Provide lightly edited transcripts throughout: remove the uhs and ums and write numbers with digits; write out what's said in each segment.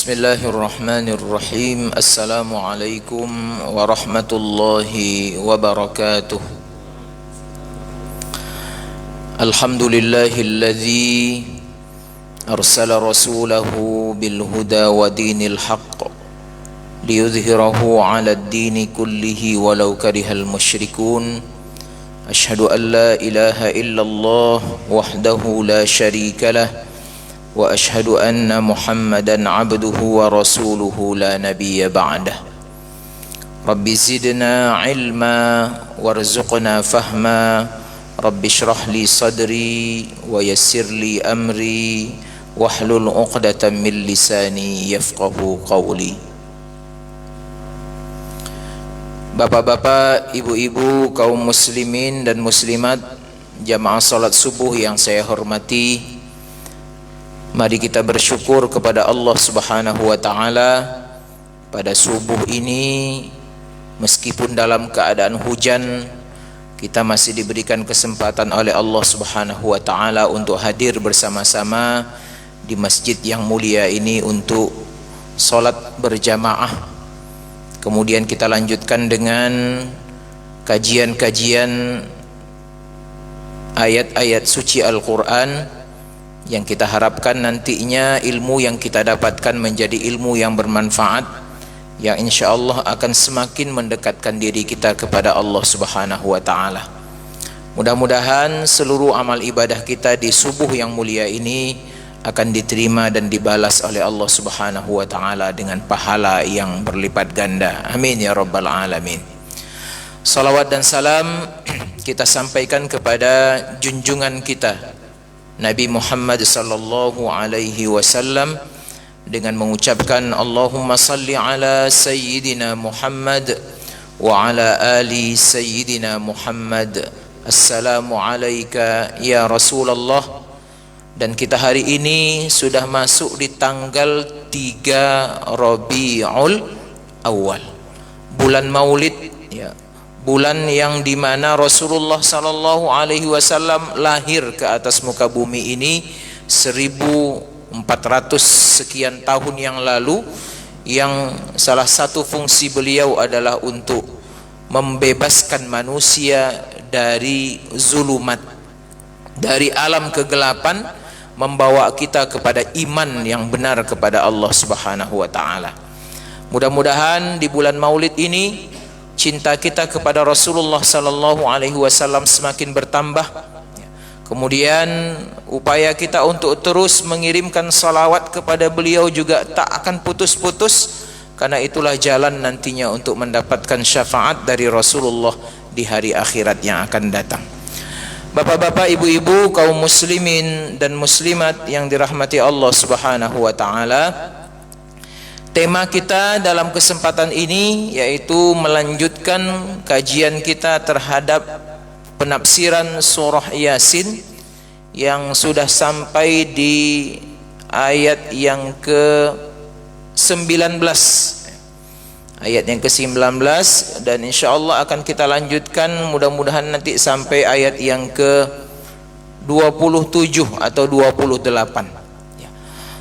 Bismillahirrahmanirrahim. Assalamualaikum warahmatullahi wabarakatuh. Alhamdulillahilladzi arsala rasulahu bilhuda wa dinil haqq liyudhhirahu 'alad dini kullihi walau karihal musyrikun. Asyhadu an la ilaha illallah wahdahu la syarika lah wa ashhadu anna Muhammadan abduhu wa rasuluhu la nabiyya ba'dah. Rabbi zidna ilma warzuqna fahma. Rabbi shrah li sadri wa yassir li amri wahlul 'uqdatam min lisani yafqahu qawli. Bapak-bapak, ibu-ibu, kaum muslimin dan muslimat, jamaah salat subuh yang saya hormati, mari kita bersyukur kepada Allah Subhanahu wa taala pada subuh ini. Meskipun dalam keadaan hujan, kita masih diberikan kesempatan oleh Allah Subhanahu wa taala untuk hadir bersama-sama di masjid yang mulia ini untuk salat berjamaah. Kemudian kita lanjutkan dengan kajian-kajian ayat-ayat suci Al-Quran, yang kita harapkan nantinya ilmu yang kita dapatkan menjadi ilmu yang bermanfaat, yang insya Allah akan semakin mendekatkan diri kita kepada Allah Subhanahu wa ta'ala. Mudah-mudahan seluruh amal ibadah kita di subuh yang mulia ini akan diterima dan dibalas oleh Allah Subhanahu wa ta'ala dengan pahala yang berlipat ganda. Amin ya rabbal alamin. Salawat dan salam kita sampaikan kepada junjungan kita Nabi Muhammad sallallahu alaihi wasallam dengan mengucapkan Allahumma salli ala sayyidina Muhammad wa ala ali sayyidina Muhammad. Assalamu alayka ya Rasulullah. Dan kita hari ini sudah masuk di tanggal 3 Rabiul Awal, bulan Maulid ya. Bulan yang dimana Rasulullah sallallahu alaihi wasallam lahir ke atas muka bumi ini 1400 sekian tahun yang lalu, yang salah satu fungsi beliau adalah untuk membebaskan manusia dari zulumat, dari alam kegelapan, membawa kita kepada iman yang benar kepada Allah Subhanahu wa taala. Mudah-mudahan di bulan Maulid ini cinta kita kepada Rasulullah sallallahu alaihi wasallam semakin bertambah. Kemudian upaya kita untuk terus mengirimkan salawat kepada beliau juga tak akan putus-putus, karena itulah jalan nantinya untuk mendapatkan syafaat dari Rasulullah di hari akhirat yang akan datang. Bapak-bapak, ibu-ibu, kaum muslimin dan muslimat yang dirahmati Allah Subhanahu wa taala, tema kita dalam kesempatan ini yaitu melanjutkan kajian kita terhadap penafsiran surah Yasin yang sudah sampai di ayat yang ke-19, ayat yang ke-19, dan insyaallah akan kita lanjutkan mudah-mudahan nanti sampai ayat yang ke-27 atau 28 ya.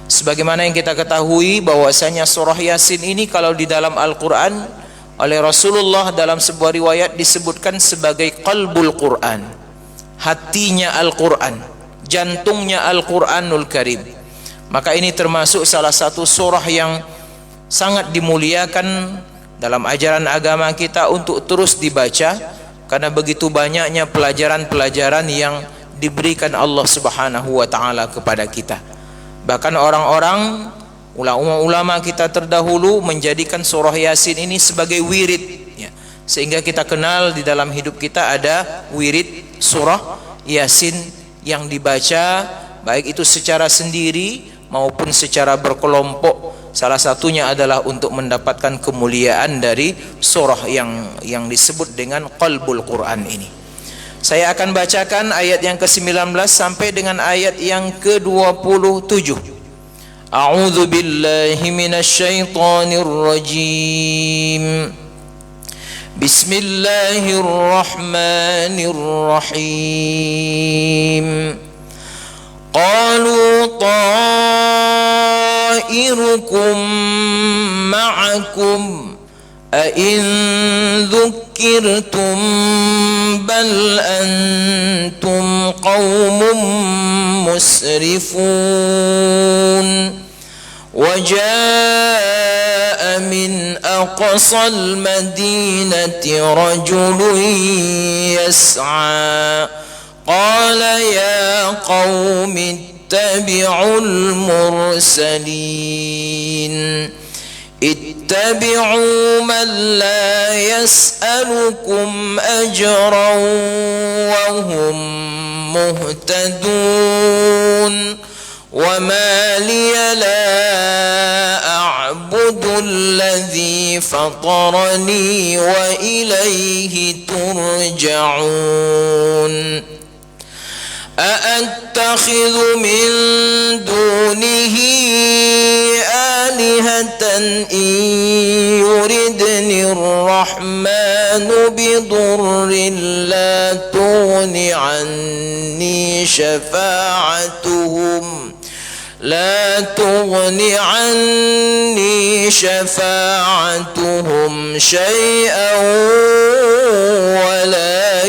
Sebagaimana yang kita ketahui bahwasanya surah Yasin ini kalau di dalam Al-Quran oleh Rasulullah dalam sebuah riwayat disebutkan sebagai qalbul Quran, hatinya Al-Quran, jantungnya Al-Quranul Karim. Maka ini termasuk salah satu surah yang sangat dimuliakan dalam ajaran agama kita untuk terus dibaca, karena begitu banyaknya pelajaran-pelajaran yang diberikan Allah Subhanahu wa taala kepada kita. Bahkan orang-orang ulama-ulama kita terdahulu menjadikan surah Yasin ini sebagai wirid ya. Sehingga kita kenal di dalam hidup kita ada wirid surah Yasin yang dibaca, baik itu secara sendiri maupun secara berkelompok. Salah satunya adalah untuk mendapatkan kemuliaan dari surah yang disebut dengan qalbul Quran ini. Saya akan bacakan ayat yang ke-19 sampai dengan ayat yang ke-27. A'udzu billahi minasyaitonir rajim. Bismillahirrahmanirrahim. qalu ta'irukum ma'akum أَإِن ذُكِّرْتُمْ بَلْ أَنْتُمْ قَوْمٌ مُسْرِفُونَ وَجَاءَ مِنْ أَقْصَى الْمَدِينَةِ رَجُلٌ يَسْعَى قَالَ يَا قَوْمِ اتَّبِعُوا الْمُرْسَلِينَ اتبعوا من لا يسألكم أجرا وهم مهتدون وما لي لا أعبد الذي فطرني وإليه ترجعون أأتخذ من دونه آلهة إن يردني الرحمن بضر لا تغن عني شفاعتهم شيئا ولا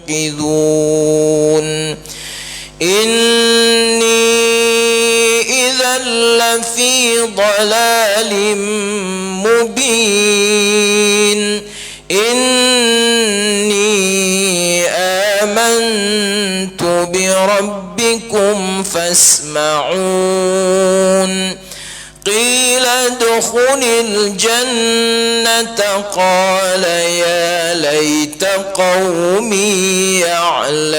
ينقذون إني إذا لفي ضلال مبين إني آمنت بربكم فاسمعون قيل ادخل الجنة قال يا ليت قومي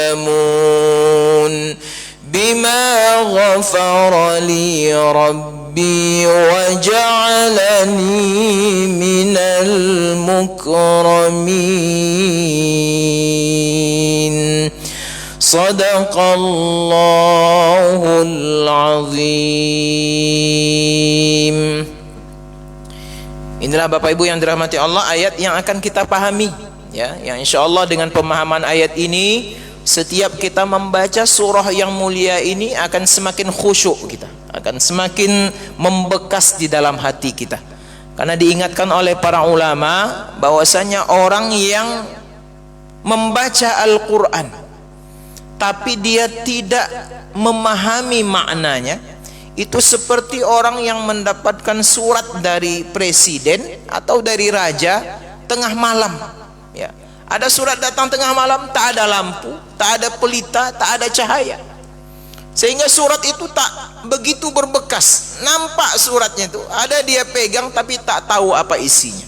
يعلمون بما غفر لي ربي وجعلني من المكرمين صدق الله العظيم. Inilah Bapak Ibu yang dirahmati Allah, ayat yang akan kita pahami, ya, yang insya Allah dengan pemahaman ayat ini, setiap kita membaca surah yang mulia ini akan semakin khusyuk kita, akan semakin membekas di dalam hati kita. Karena diingatkan oleh para ulama bahwasanya orang yang membaca Al-Quran tapi dia tidak memahami maknanya, itu seperti orang yang mendapatkan surat dari presiden atau dari raja tengah malam, ya. Ada surat datang tengah malam, tak ada lampu, tak ada pelita, tak ada cahaya, sehingga surat itu tak begitu berbekas. Nampak suratnya itu, ada dia pegang tapi tak tahu apa isinya.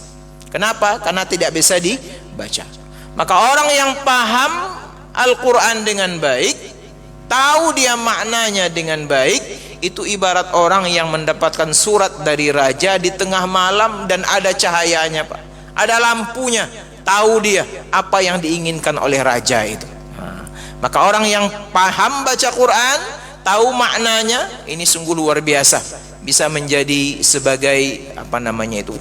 Kenapa? Karena tidak bisa dibaca. Maka orang yang paham Al-Quran dengan baik, tahu dia maknanya dengan baik, itu ibarat orang yang mendapatkan surat dari raja di tengah malam dan ada cahayanya, Pak, ada lampunya, tahu dia apa yang diinginkan oleh raja itu. Maka orang yang paham baca Quran, tahu maknanya, ini sungguh luar biasa, bisa menjadi sebagai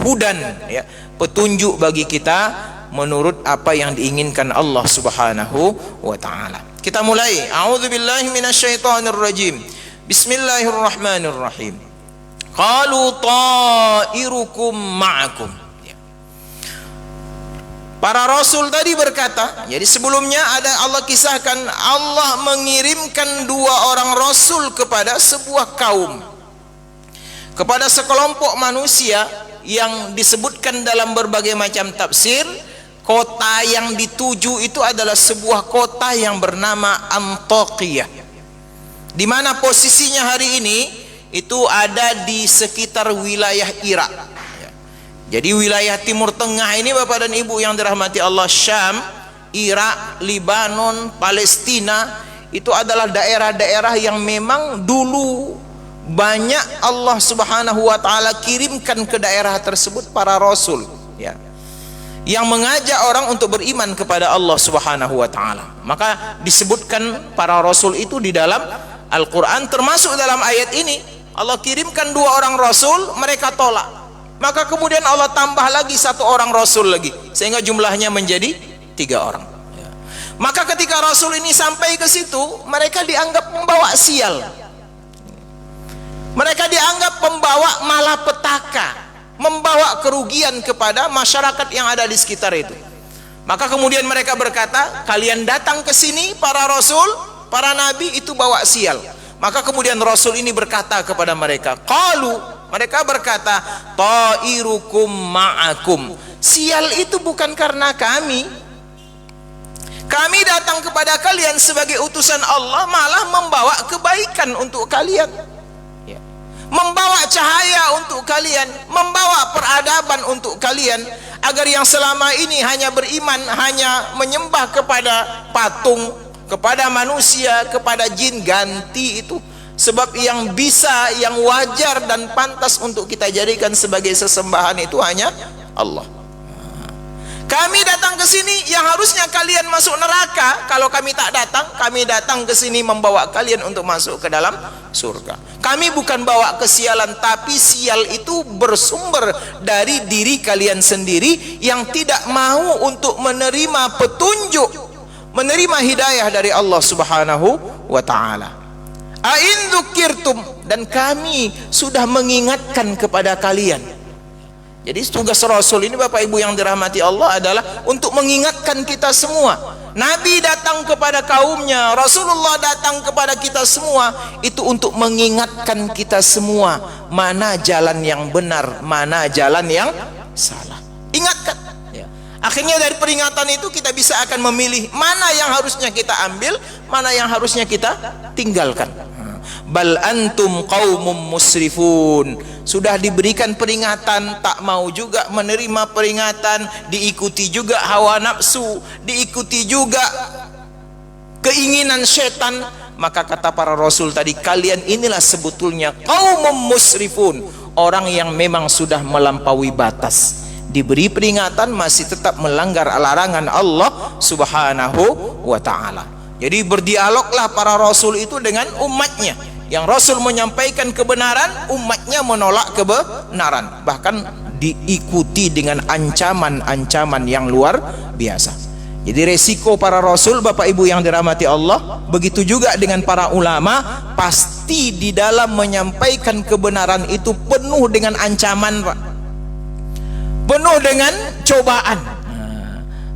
hudan, ya, petunjuk bagi kita menurut apa yang diinginkan Allah Subhanahu wa taala. Kita mulai. A'udzubillahi minasyaitonirrajim. Bismillahirrahmanirrahim. Qalu ta'irukum ma'akum. Para rasul tadi berkata, jadi sebelumnya ada Allah kisahkan Allah mengirimkan dua orang rasul kepada sebuah kaum, kepada sekelompok manusia yang disebutkan dalam berbagai macam tafsir. Kota yang dituju itu adalah sebuah kota yang bernama Antakya, di mana posisinya hari ini itu ada di sekitar wilayah Irak. Jadi wilayah Timur Tengah ini Bapak dan Ibu yang dirahmati Allah, Syam, Irak, Libanon, Palestina, itu adalah daerah-daerah yang memang dulu banyak Allah Subhanahu wa taala kirimkan ke daerah tersebut para rasul, ya, yang mengajak orang untuk beriman kepada Allah Subhanahu wa taala. Maka disebutkan para rasul itu di dalam Al-Qur'an, termasuk dalam ayat ini Allah kirimkan dua orang rasul, mereka tolak. Maka kemudian Allah tambah lagi satu orang rasul lagi, sehingga jumlahnya menjadi 3 orang. Maka ketika Rasul ini sampai ke situ, mereka dianggap membawa sial. Mereka dianggap membawa malapetaka, membawa kerugian kepada masyarakat yang ada di sekitar itu. Maka kemudian mereka berkata, kalian datang ke sini para rasul, para nabi itu bawa sial. Maka kemudian Rasul ini berkata kepada mereka, qalu, mereka berkata, ta'irukum ma'akum. Sial itu bukan karena kami. Kami datang kepada kalian sebagai utusan Allah, malah membawa kebaikan untuk kalian, membawa cahaya untuk kalian, membawa peradaban untuk kalian, agar yang selama ini hanya beriman, hanya menyembah kepada patung, kepada manusia, kepada jin, ganti itu. Sebab yang bisa, yang wajar dan pantas untuk kita jadikan sebagai sesembahan itu hanya Allah. Kami datang ke sini, yang harusnya kalian masuk neraka. Kalau kami tak datang, kami datang ke sini membawa kalian untuk masuk ke dalam surga. Kami bukan bawa kesialan, tapi sial itu bersumber dari diri kalian sendiri yang tidak mau untuk menerima petunjuk, menerima hidayah dari Allah Subhanahu wa ta'ala. Ain dzukirtum, dan kami sudah mengingatkan kepada kalian. Jadi tugas Rasul ini Bapak Ibu yang dirahmati Allah adalah untuk mengingatkan kita semua. Nabi datang kepada kaumnya, Rasulullah datang kepada kita semua, itu untuk mengingatkan kita semua mana jalan yang benar, mana jalan yang salah. Ingatkan. Akhirnya dari peringatan itu kita bisa akan memilih mana yang harusnya kita ambil, mana yang harusnya kita tinggalkan. Bal antum qaumum musrifun. Sudah diberikan peringatan, tak mau juga menerima peringatan, diikuti juga hawa nafsu, diikuti juga keinginan setan. Maka kata para rasul tadi, kalian inilah sebetulnya qaumum musrifun, orang yang memang sudah melampaui batas. Diberi peringatan masih tetap melanggar larangan Allah Subhanahu wa ta'ala. Jadi berdialoglah para rasul itu dengan umatnya. Yang Rasul menyampaikan kebenaran, umatnya menolak kebenaran, bahkan diikuti dengan ancaman-ancaman yang luar biasa. Jadi resiko para Rasul, Bapak Ibu yang dirahmati Allah, begitu juga dengan para ulama, pasti di dalam menyampaikan kebenaran itu penuh dengan ancaman, Pak, penuh dengan cobaan.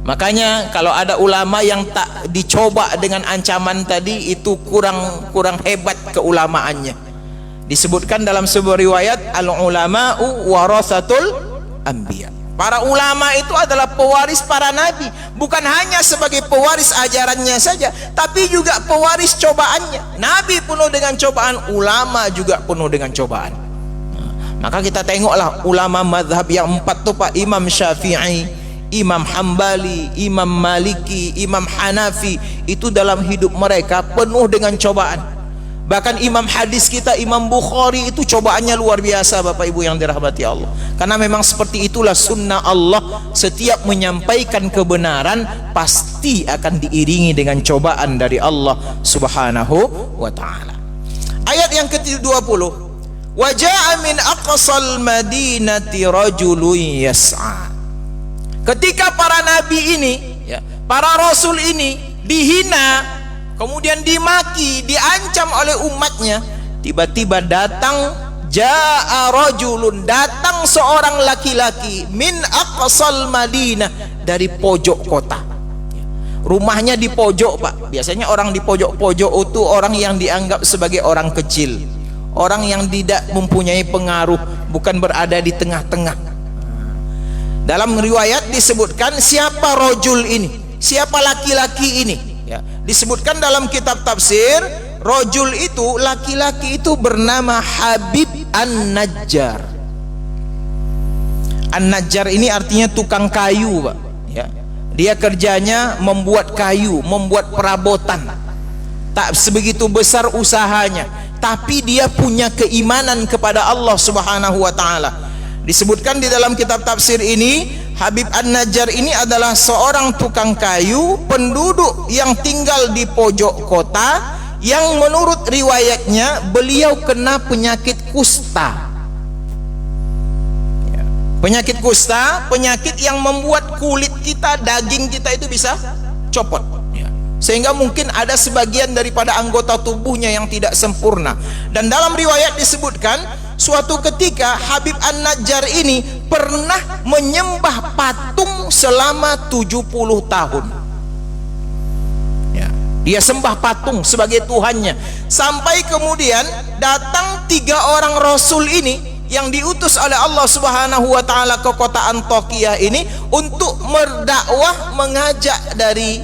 Makanya kalau ada ulama yang tak dicoba dengan ancaman tadi, itu kurang hebat keulamaannya. Disebutkan dalam sebuah riwayat, al-ulama'u warasatul anbiya. Para ulama itu adalah pewaris para nabi, bukan hanya sebagai pewaris ajarannya saja, tapi juga pewaris cobaannya. Nabi penuh dengan cobaan, ulama juga penuh dengan cobaan. Maka kita tengoklah ulama mazhab yang 4 tuh Pak, Imam Syafi'i, Imam Hambali, Imam Maliki, Imam Hanafi, itu dalam hidup mereka penuh dengan cobaan. Bahkan imam hadis kita, Imam Bukhari, itu cobaannya luar biasa Bapak Ibu yang dirahmati Allah. Karena memang seperti itulah sunnah Allah, setiap menyampaikan kebenaran pasti akan diiringi dengan cobaan dari Allah Subhanahu wa ta'ala. Ayat yang ke-20, wa ja'a min aqsal madinati rajulun yas'a. Ketika para nabi ini, para rasul ini dihina, kemudian dimaki, diancam oleh umatnya, tiba-tiba datang, ja'a rajulun, datang seorang laki-laki, min aqsal Madinah, dari pojok kota. Rumahnya di pojok, Pak. Biasanya orang di pojok-pojok itu orang yang dianggap sebagai orang kecil, orang yang tidak mempunyai pengaruh, bukan berada di tengah-tengah. Dalam riwayat disebutkan siapa rojul ini, siapa laki-laki ini, disebutkan dalam kitab tafsir, rojul itu, laki-laki itu bernama Habib An-Najjar. An-Najjar ini artinya tukang kayu, Pak. Dia kerjanya membuat kayu, membuat perabotan. Tak sebegitu besar usahanya, tapi dia punya keimanan kepada Allah Subhanahu wa ta'ala. Disebutkan di dalam kitab tafsir ini, Habib An-Najjar ini adalah seorang tukang kayu, penduduk yang tinggal di pojok kota, yang menurut riwayatnya beliau kena penyakit kusta. Penyakit kusta, penyakit yang membuat kulit kita, daging kita itu bisa copot. sehingga mungkin ada sebagian daripada anggota tubuhnya yang tidak sempurna. Dan dalam riwayat disebutkan suatu ketika Habib An-Najjar ini pernah menyembah patung selama 70 tahun. Ya, dia sembah patung sebagai Tuhannya, sampai kemudian datang 3 orang Rasul ini yang diutus oleh Allah Subhanahu wa taala ke kota Antakya ini untuk berdakwah, mengajak dari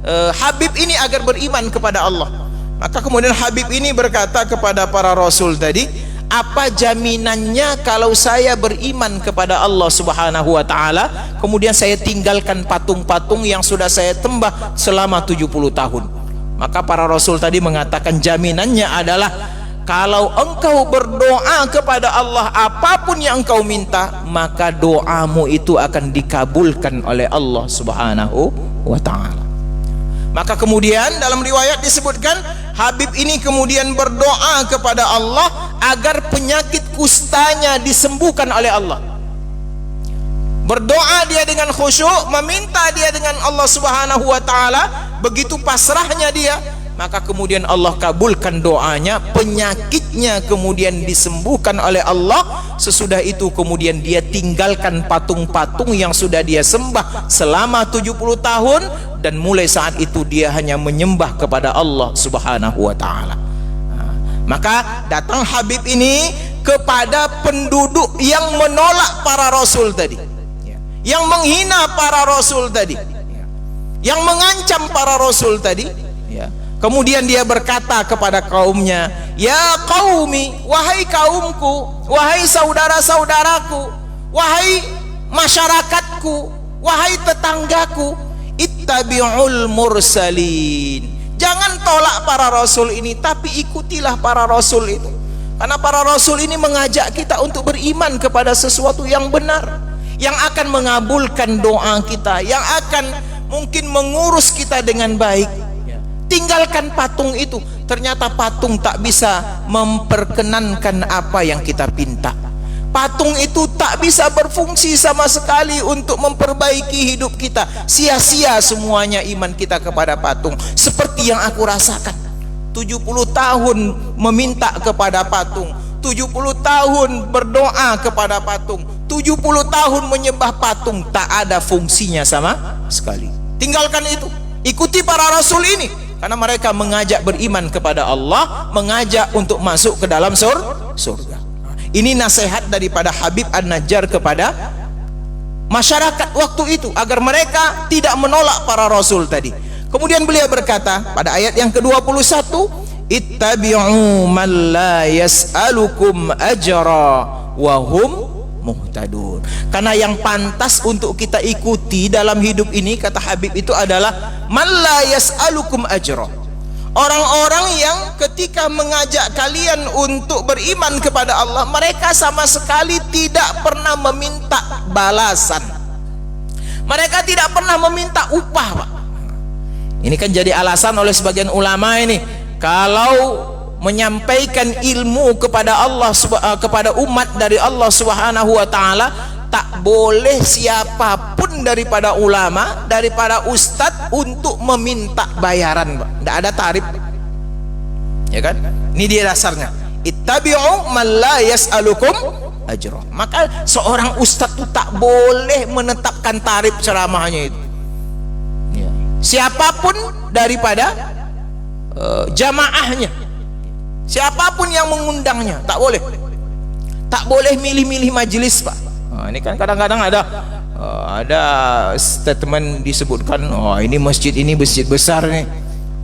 Habib ini agar beriman kepada Allah. Maka kemudian Habib ini berkata kepada para Rasul tadi, apa jaminannya kalau saya beriman kepada Allah Subhanahu wa taala, kemudian saya tinggalkan patung-patung yang sudah saya sembah selama 70 tahun? Maka para Rasul tadi mengatakan jaminannya adalah kalau engkau berdoa kepada Allah apapun yang engkau minta, maka doamu itu akan dikabulkan oleh Allah Subhanahu wa taala. Maka kemudian dalam riwayat disebutkan Habib ini kemudian berdoa kepada Allah agar penyakit kustanya disembuhkan oleh Allah. Berdoa dia dengan khusyuk, meminta dia dengan Allah Subhanahu wa taala, begitu pasrahnya dia, maka kemudian Allah kabulkan doanya, penyakitnya kemudian disembuhkan oleh Allah. Sesudah itu kemudian dia tinggalkan patung-patung yang sudah dia sembah selama 70 tahun, dan mulai saat itu dia hanya menyembah kepada Allah Subhanahu wa taala. Maka datang Habib ini kepada penduduk yang menolak para Rasul tadi, yang menghina para Rasul tadi, yang mengancam para Rasul tadi. Kemudian dia berkata kepada kaumnya, ya qaumi, wahai kaumku, wahai saudara-saudaraku, wahai masyarakatku, wahai tetanggaku, ittabi'ul mursalin. Jangan tolak para rasul ini, tapi ikutilah para rasul itu. Karena para rasul ini mengajak kita untuk beriman kepada sesuatu yang benar, yang akan mengabulkan doa kita, yang akan mungkin mengurus kita dengan baik. Tinggalkan patung itu. Ternyata patung tak bisa memperkenankan apa yang kita pinta. Patung itu tak bisa berfungsi sama sekali untuk memperbaiki hidup kita. Sia-sia semuanya iman kita kepada patung. Seperti yang aku rasakan, 70 tahun meminta kepada patung, 70 tahun berdoa kepada patung, 70 tahun menyembah patung, tak ada fungsinya sama sekali. Tinggalkan itu, ikuti para rasul ini, karena mereka mengajak beriman kepada Allah, mengajak untuk masuk ke dalam surga. Ini nasihat daripada Habib An-Najjar kepada masyarakat waktu itu, agar mereka tidak menolak para rasul tadi. Kemudian beliau berkata pada ayat yang ke-21, ittabi'u man la yas'alukum ajra wa hum muhtadun. Karena yang pantas untuk kita ikuti dalam hidup ini, kata Habib, itu adalah man la yas'alukum ajra. Orang-orang yang ketika mengajak kalian untuk beriman kepada Allah, mereka sama sekali tidak pernah meminta balasan. Mereka tidak pernah meminta upah, Pak. Ini kan jadi alasan oleh sebagian ulama ini, kalau menyampaikan ilmu kepada Allah, kepada umat dari Allah Subhanahu wa taala, tak boleh siapapun daripada ulama, daripada ustadz untuk meminta bayaran, Pak. Tidak ada tarif, ya kan? Ini dia dasarnya, ittabi'u man la yas'alukum ajra. Maka seorang ustadz itu tak boleh menetapkan tarif ceramahnya itu, ya. Siapapun daripada jamaahnya, siapapun yang mengundangnya, tak boleh. Tak boleh milih-milih majelis, Pak. Ini kan kadang-kadang ada statement disebutkan, oh ini masjid besar nih,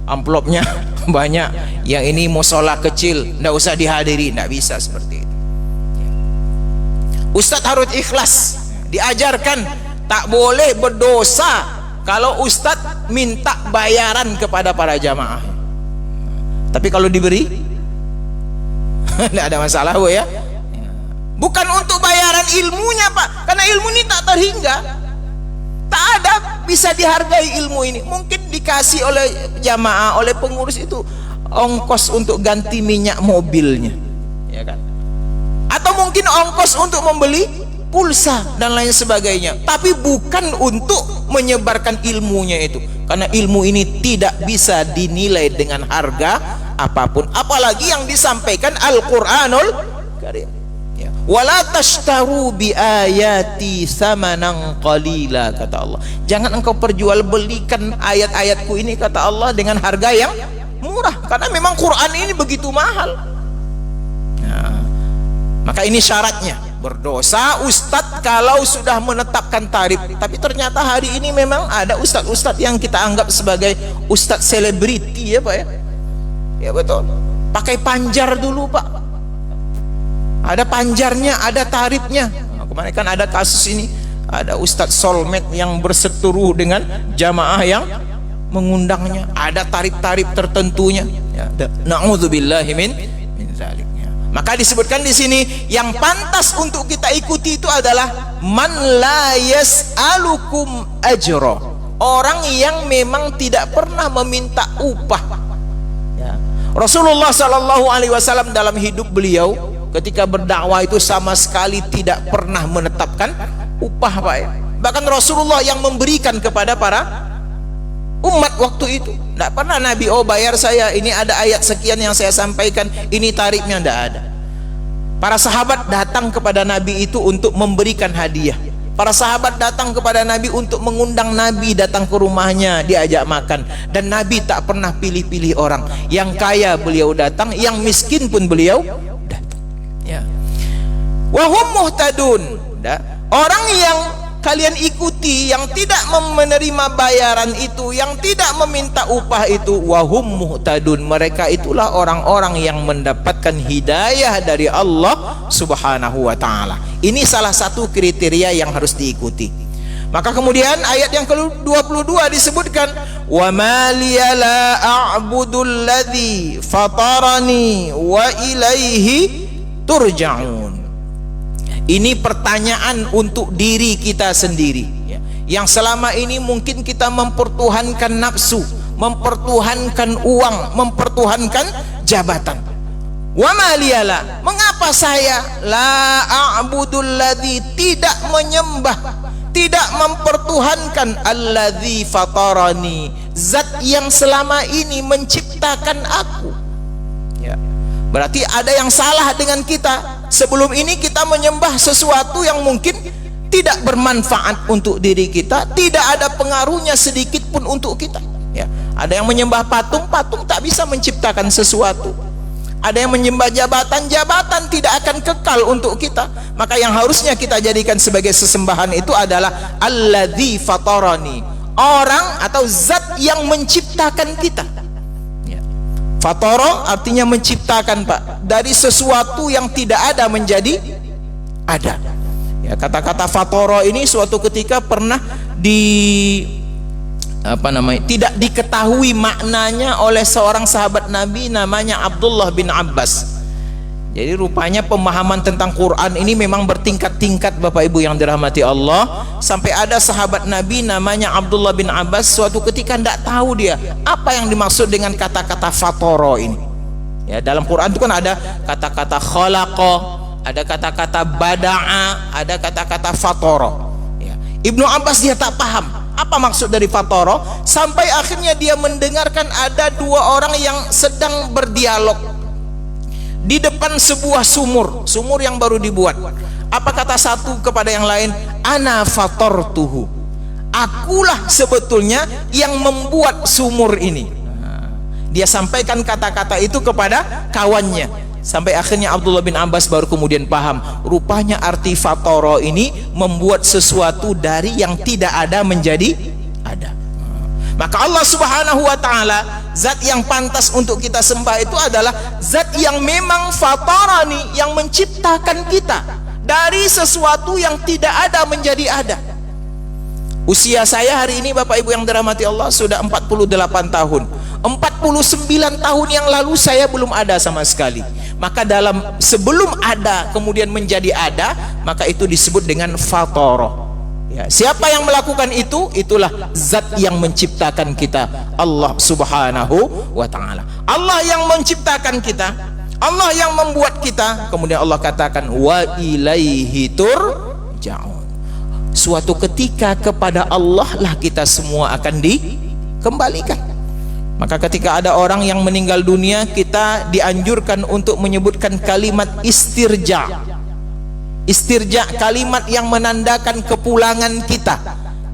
amplopnya banyak, yang ini musola kecil, nggak usah dihadiri. Nggak bisa seperti itu. Ustadz harus ikhlas, diajarkan tak boleh berdosa kalau ustadz minta bayaran kepada para jamaah. Tapi kalau diberi, tidak ada masalah, Bu, ya. Bukan untuk bayaran ilmunya, Pak, karena ilmu ini tak terhingga, tak ada bisa dihargai ilmu ini. Mungkin dikasih oleh jamaah, oleh pengurus itu ongkos untuk ganti minyak mobilnya, ya kan? Atau mungkin ongkos untuk membeli pulsa dan lain sebagainya, tapi bukan untuk menyebarkan ilmunya itu, karena ilmu ini tidak bisa dinilai dengan harga apapun, apalagi yang disampaikan Al-Qur'anul Karim. Ya. Wala tashtaru bi ayati samanan qalila, kata Allah. Jangan engkau perjualbelikan ayat-ayatku ini, kata Allah, dengan harga yang murah, karena memang Quran ini begitu mahal. Nah, maka ini syaratnya. Berdosa ustadz kalau sudah menetapkan tarif. Tapi ternyata hari ini memang ada ustadz-ustadz yang kita anggap sebagai ustadz selebriti, ya Pak ya. Ya betul. Pakai panjar dulu Pak. Ada panjarnya, ada tarifnya. Nah, kemarin kan ada kasus ini, ada ustadz solmed yang berseteru dengan jamaah yang mengundangnya. Ada tarif-tarif tertentunya. Ya. Na'udzubillahi min zalik. Maka disebutkan di sini yang pantas untuk kita ikuti itu adalah man la yas'alukum ajra, orang yang memang tidak pernah meminta upah. Ya. Rasulullah Shallallahu Alaihi Wasallam dalam hidup beliau ketika berdakwah itu sama sekali tidak pernah menetapkan upah, Pak ya. Bahkan Rasulullah yang memberikan kepada para umat waktu itu. Tidak pernah Nabi, oh bayar saya, ini ada ayat sekian yang saya sampaikan, ini tarifnya, tidak ada. Para sahabat datang kepada Nabi itu untuk memberikan hadiah. Para sahabat datang kepada Nabi untuk mengundang Nabi datang ke rumahnya, diajak makan. Dan Nabi tak pernah pilih-pilih orang. Yang kaya beliau datang, yang miskin pun beliau datang. Ya. Wahum muhtadun. Orang yang kalian ikuti, yang tidak menerima bayaran itu, yang tidak meminta upah itu, wahum muhtadun, mereka itulah orang-orang yang mendapatkan hidayah dari Allah Subhanahu wa ta'ala. Ini salah satu kriteria yang harus diikuti. Maka kemudian ayat yang ke-22 disebutkan, wa ma liya la a'budul ladzi fatarani wa ilaihi turja'un. Ini pertanyaan untuk diri kita sendiri, ya. Yang selama ini mungkin kita mempertuhankan nafsu, mempertuhankan uang, mempertuhankan jabatan. Wa ma liyala, mengapa saya la a'budul ladzi, tidak menyembah, tidak mempertuhankan alladzi fatarani, zat yang selama ini menciptakan aku. Ya. Berarti ada yang salah dengan kita. Sebelum ini kita menyembah sesuatu yang mungkin tidak bermanfaat untuk diri kita, tidak ada pengaruhnya sedikit pun untuk kita. Ya. Ada yang menyembah patung, patung tak bisa menciptakan sesuatu. Ada yang menyembah jabatan, jabatan tidak akan kekal untuk kita. Maka yang harusnya kita jadikan sebagai sesembahan itu adalah alladzi fatarani, orang atau zat yang menciptakan kita. Fatara artinya menciptakan, Pak, dari sesuatu yang tidak ada menjadi ada. Ya, kata-kata fatara ini suatu ketika pernah tidak diketahui maknanya oleh seorang sahabat Nabi namanya Abdullah bin Abbas. Jadi rupanya pemahaman tentang Quran ini memang bertingkat-tingkat, Bapak Ibu yang dirahmati Allah. Sampai ada sahabat Nabi namanya Abdullah bin Abbas suatu ketika tidak tahu dia apa yang dimaksud dengan kata-kata fatara ini. Ya, dalam Quran itu kan ada kata-kata khalaqa, ada kata-kata bada'a, ada kata-kata fatara. Ya. Ibnu Abbas dia tak paham apa maksud dari fatara, sampai akhirnya dia mendengarkan ada dua orang yang sedang berdialog di depan sebuah sumur yang baru dibuat. Apa kata satu kepada yang lain? Ana fatartuhu, akulah sebetulnya yang membuat sumur ini. Dia sampaikan kata-kata itu kepada kawannya, sampai akhirnya Abdullah bin Abbas baru kemudian paham, rupanya arti fatara ini membuat sesuatu dari yang tidak ada menjadi ada. Maka Allah Subhanahu wa ta'ala, zat yang pantas untuk kita sembah itu adalah zat yang memang fatarani, yang menciptakan kita dari sesuatu yang tidak ada menjadi ada. Usia saya hari ini, Bapak Ibu yang dirahmati Allah, sudah 48 tahun. 49 tahun yang lalu saya belum ada sama sekali. Maka sebelum ada kemudian menjadi ada, maka itu disebut dengan fatara. Ya, siapa yang melakukan itu? Itulah zat yang menciptakan kita, Allah Subhanahu wa ta'ala. Allah yang menciptakan kita, Allah yang membuat kita. Kemudian Allah katakan wa ilaihi turja'un. turja'un. Suatu ketika kepada Allah lah kita semua akan dikembalikan. Maka ketika ada orang yang meninggal dunia, kita dianjurkan untuk menyebutkan kalimat istirja. Istirja, kalimat yang menandakan kepulangan kita,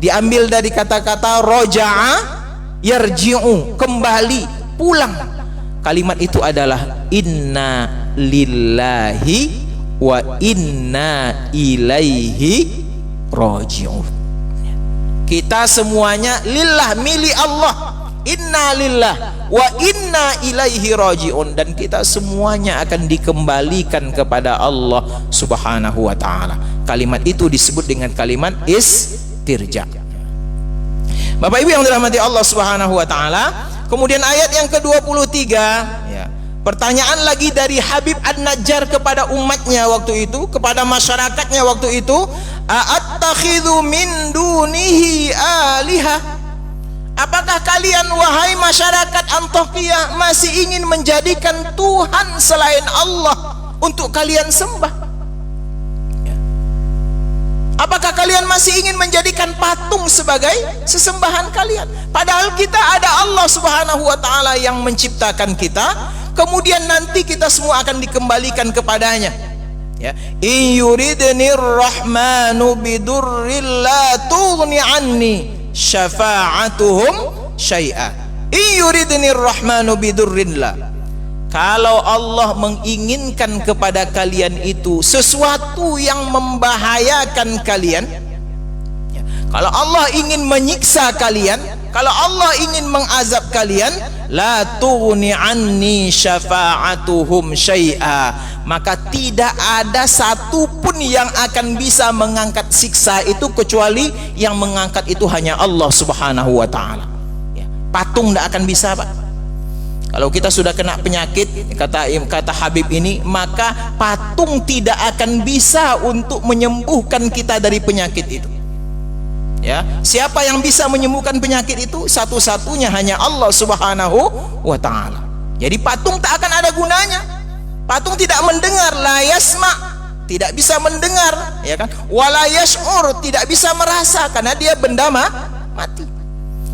diambil dari kata-kata roja'a yarji'u, kembali, pulang. Kalimat itu adalah inna lillahi wa inna ilaihi raji'un. Kita semuanya lillah, milik Allah. Inna lillah wa inna ilaihi raji'un, dan kita semuanya akan dikembalikan kepada Allah Subhanahu wa taala. Kalimat itu disebut dengan kalimat istirja. Bapak Ibu yang dirahmati Allah Subhanahu wa taala, kemudian ayat yang ke-23 ya. Pertanyaan lagi dari Habib An-Najjar kepada umatnya waktu itu, kepada masyarakatnya waktu itu, a'attakhidhu min dunihi alihah. Apakah kalian wahai masyarakat Antakya masih ingin menjadikan Tuhan selain Allah untuk kalian sembah? Apakah kalian masih ingin menjadikan patung sebagai sesembahan kalian? Padahal kita ada Allah Subhanahu wa taala yang menciptakan kita, kemudian nanti kita semua akan dikembalikan kepadanya. Ya, in yuridnir rahmanu bidurril la tughni anni syafa'atuhum syai'a. In yuridnir rahmanu bidurrillah. Kalau Allah menginginkan kepada kalian itu sesuatu yang membahayakan kalian, ya, kalau Allah ingin menyiksa kalian, kalau Allah ingin mengazab kalian, la tughni anni syafa'atuhum syai'a, maka tidak ada satupun yang akan bisa mengangkat siksa itu kecuali yang mengangkat itu hanya Allah Subhanahu wa taala. Ya, patung tidak akan bisa, Pak. Kalau kita sudah kena penyakit, kata Habib ini, maka patung tidak akan bisa untuk menyembuhkan kita dari penyakit itu. Ya, siapa yang bisa menyembuhkan penyakit itu? Satu-satunya hanya Allah Subhanahu wa taala. Jadi patung tak akan ada gunanya. Patung tidak mendengar, la yasma, tidak bisa mendengar, ya kan? Wala yash'ur, tidak bisa merasa karena dia benda mati.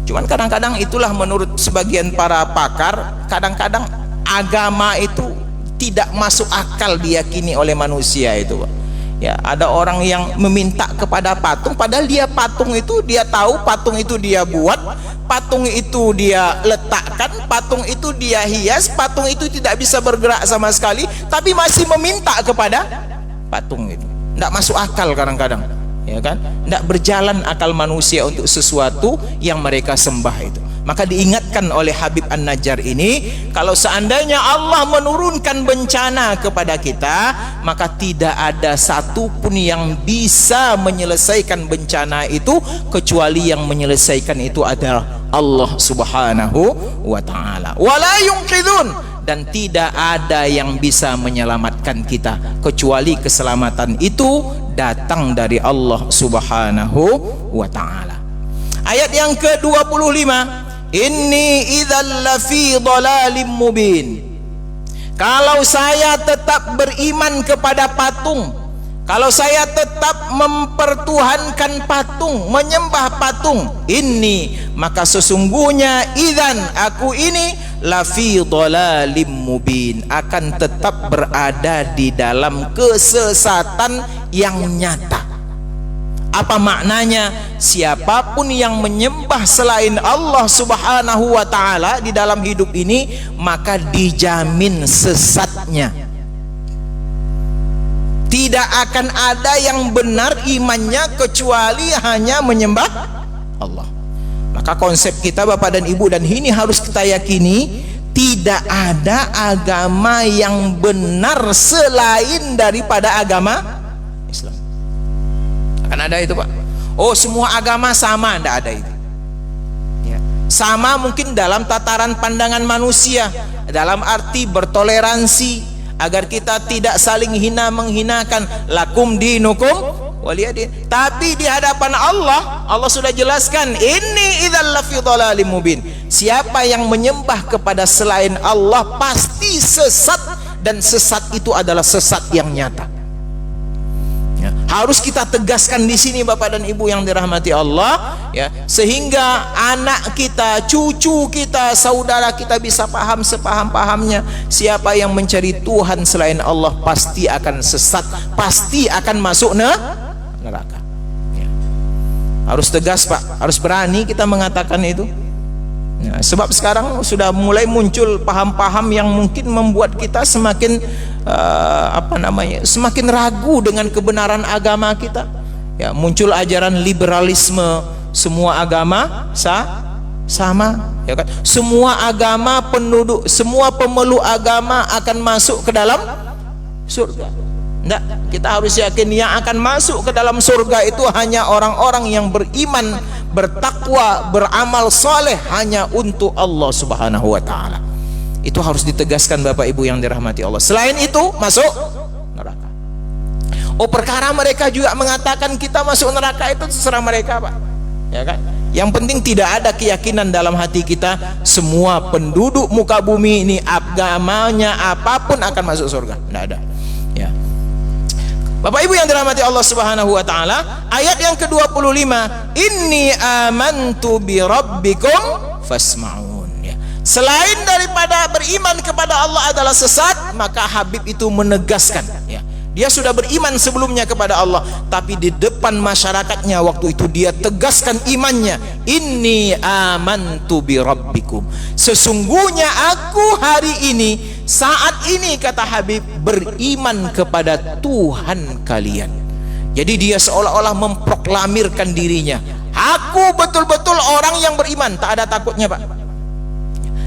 Cuman kadang-kadang itulah menurut sebagian para pakar, kadang-kadang agama itu tidak masuk akal diyakini oleh manusia itu, Pak. Ya, ada orang yang meminta kepada patung, padahal dia patung itu dia tahu, patung itu dia buat, patung itu dia letakkan, patung itu dia hias, patung itu tidak bisa bergerak sama sekali, tapi masih meminta kepada patung itu. Tidak masuk akal kadang-kadang, ya kan? Tidak berjalan akal manusia untuk sesuatu yang mereka sembah itu. Maka diingatkan oleh Habib An-Najjar ini, kalau seandainya Allah menurunkan bencana kepada kita, maka tidak ada satupun yang bisa menyelesaikan bencana itu kecuali yang menyelesaikan itu adalah Allah Subhanahu wa taala. Wala yunqidun, dan tidak ada yang bisa menyelamatkan kita kecuali keselamatan itu datang dari Allah Subhanahu wa taala. Ayat yang ke-25, inni idzal lafi dhalalim mubin. Kalau saya tetap beriman kepada patung, kalau saya tetap mempertuhankan patung, menyembah patung, ini maka sesungguhnya idzan, aku ini lafi dhalalim mubin, akan tetap berada di dalam kesesatan yang nyata. Apa maknanya? Siapapun yang menyembah selain Allah Subhanahu wa taala di dalam hidup ini, maka dijamin sesatnya. Tidak akan ada yang benar imannya kecuali hanya menyembah Allah. Maka konsep kita Bapak dan Ibu, dan ini harus kita yakini, tidak ada agama yang benar selain daripada agama Islam. Akan ada itu, Pak. Oh, semua agama sama, tidak ada itu. Ya. Sama mungkin dalam tataran pandangan manusia, dalam arti bertoleransi, agar kita tidak saling hina menghinakan, lakum dinukum waliyadin. Tapi di hadapan Allah, Allah sudah jelaskan, inni idzal lafi dhalalim mubin. Siapa yang menyembah kepada selain Allah pasti sesat, dan sesat itu adalah sesat yang nyata. harus kita tegaskan di sini Bapak dan Ibu yang dirahmati Allah, ya, sehingga anak kita, cucu kita, saudara kita bisa paham sepaham-pahamnya. Siapa yang mencari Tuhan selain Allah pasti akan sesat, pasti akan masuk neraka. Ya. Harus tegas Pak, harus berani kita mengatakan itu. Ya, sebab sekarang sudah mulai muncul paham-paham yang mungkin membuat kita semakin semakin ragu dengan kebenaran agama kita. Ya, muncul ajaran liberalisme, semua agama sama, ya kan? Semua agama semua pemeluk agama akan masuk ke dalam surga. Enggak, kita harus yakin yang akan masuk ke dalam surga itu hanya orang-orang yang beriman, bertakwa, beramal soleh hanya untuk Allah Subhanahu wa ta'ala. Itu harus ditegaskan Bapak Ibu yang dirahmati Allah. Selain itu masuk neraka. Oh, perkara mereka juga mengatakan kita masuk neraka itu terserah mereka Pak, ya kan? Yang penting tidak ada keyakinan dalam hati kita semua penduduk muka bumi ini agamanya apapun akan masuk surga. Tidak ada. Ya. Bapak Ibu yang dirahmati Allah Subhanahu wa taala, ayat yang ke-25, inni amantu bi rabbikum fasma'un. Ya. Selain daripada beriman kepada Allah adalah sesat, maka Habib itu menegaskan, ya. Dia sudah beriman sebelumnya kepada Allah, tapi di depan masyarakatnya waktu itu dia tegaskan imannya. Inni amantu bi rabbikum. Sesungguhnya aku hari ini, saat ini, kata Habib, beriman kepada Tuhan kalian. Jadi dia seolah-olah memproklamirkan dirinya, aku betul-betul orang yang beriman, tak ada takutnya Pak.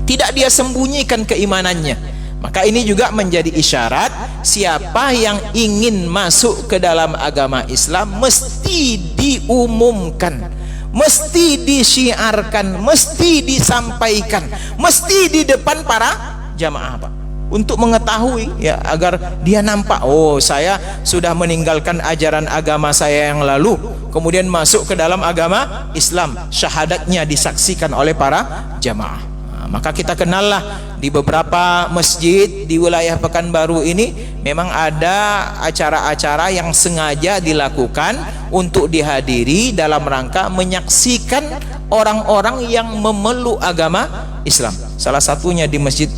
Tidak dia sembunyikan keimanannya. Maka ini juga menjadi isyarat siapa yang ingin masuk ke dalam agama Islam mesti diumumkan, mesti disiarkan, mesti disampaikan, mesti di depan para jamaah Pak, untuk mengetahui, ya, agar dia nampak, oh saya sudah meninggalkan ajaran agama saya yang lalu kemudian masuk ke dalam agama Islam, syahadatnya disaksikan oleh para jamaah. Maka kita kenallah di beberapa masjid di wilayah Pekanbaru ini memang ada acara-acara yang sengaja dilakukan untuk dihadiri dalam rangka menyaksikan orang-orang yang memeluk agama Islam. Salah satunya di Masjid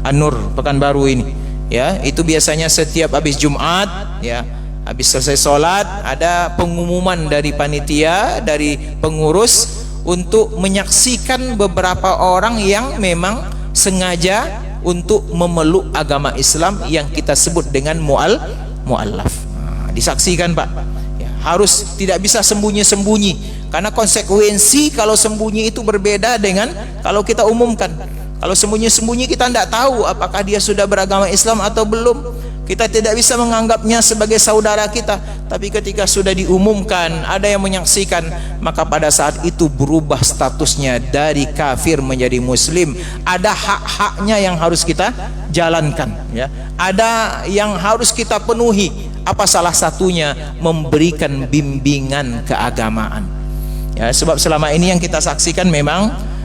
An-Nur Pekanbaru ini, ya, itu biasanya setiap habis Jumat, ya, habis selesai sholat ada pengumuman dari panitia, dari pengurus untuk menyaksikan beberapa orang yang memang sengaja untuk memeluk agama Islam yang kita sebut dengan mu'allaf. Disaksikan Pak, ya, harus tidak bisa sembunyi-sembunyi, karena konsekuensi kalau sembunyi itu berbeda dengan kalau kita umumkan. Kalau sembunyi-sembunyi kita tidak tahu apakah dia sudah beragama Islam atau belum. Kita tidak bisa menganggapnya sebagai saudara kita. Tapi ketika sudah diumumkan, ada yang menyaksikan, maka pada saat itu berubah statusnya dari kafir menjadi muslim. Ada hak-haknya yang harus kita jalankan, ya. Ada yang harus kita penuhi. Apa salah satunya? Memberikan bimbingan keagamaan, ya. Sebab selama ini yang kita saksikan memang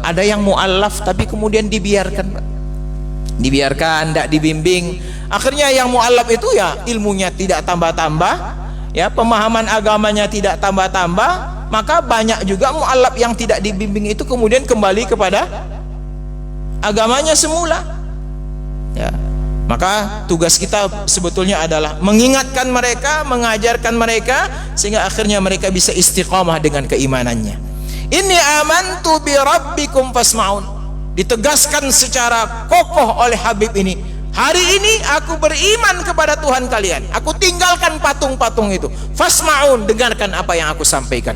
ada yang mu'allaf tapi kemudian dibiarkan, tidak dibimbing. Akhirnya yang mu'allaf itu, ya, ilmunya tidak tambah-tambah, ya, pemahaman agamanya tidak tambah-tambah. Maka banyak juga mu'allaf yang tidak dibimbing itu kemudian kembali kepada agamanya semula, ya. Maka tugas kita sebetulnya adalah mengingatkan mereka, mengajarkan mereka, sehingga akhirnya mereka bisa istiqamah dengan keimanannya. Inni amantu bi rabbikum fasma'un. Ditegaskan secara kokoh oleh Habib ini, hari ini aku beriman kepada Tuhan kalian, aku tinggalkan patung-patung itu. Fasma'un, dengarkan apa yang aku sampaikan.